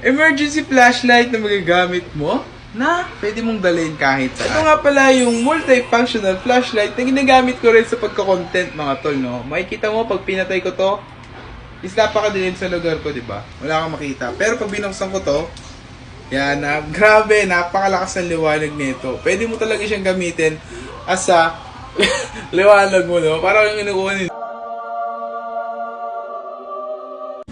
Emergency flashlight na magagamit mo na pwede mong dalhin kahit saan. Ito nga pala yung multifunctional flashlight na ginagamit ko rin sa pagka-content mga tol, no? Makikita mo pag pinatay ko to, is napakadilim sa lugar ko, di ba? Wala kang makita. Pero pag binuksan ko to, yan, grabe, napakalakas ng liwanag nito. Pwede mo talaga siyang gamitin as a liwanag mo, no? Parang yung inukuha nito.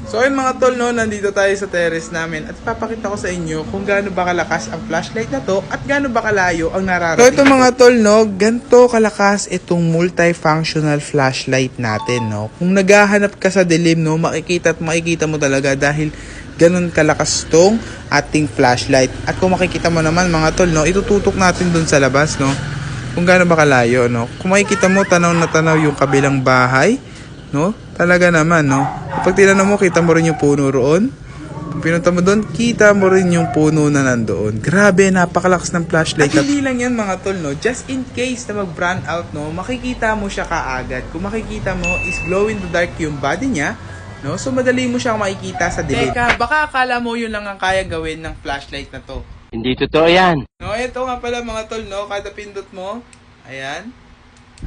So ayun mga tol, no, nandito tayo sa terrace namin at papakita ko sa inyo kung gaano ba kalakas ang flashlight na to at gaano ba kalayo ang nararating. So ito mga tol, no, ganito kalakas itong multifunctional flashlight natin, no. Kung naghahanap ka sa dilim, no, makikita mo talaga dahil ganun kalakas tong ating flashlight. At kung makikita mo naman mga tol, no, itututok natin dun sa labas, no, kung gaano ba kalayo, no. Kung makikita mo, tanaw na tanaw yung kabilang bahay, no? Talaga naman, no? Kapag tinanong mo, kita mo rin yung puno roon. Pag pinunta mo doon, kita mo rin yung puno na nandoon. Grabe, napakalakas ng flashlight. At hindi lang yan mga tol, no? Just in case na mag-brand out, no? Makikita mo siya kaagad. Kung makikita mo, is glow in the dark yung body niya, no? So, madali mo siyang makikita sa dilim. Teka, baka akala mo yun lang ang kaya gawin ng flashlight na to. Hindi totoo yan. No, ito nga pala mga tol, no? Kada pindot mo, ayan.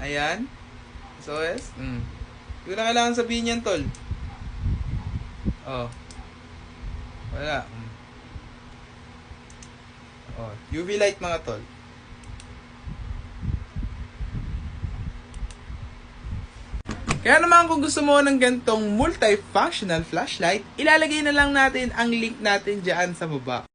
Ayan. So, yes. Hindi ko na kailangan sabihin yan, tol. Oh. Wala. Oh, UV light mga tol. Kaya naman kung gusto mo ng gantong multifunctional flashlight, ilalagay na lang natin ang link natin dyan sa baba.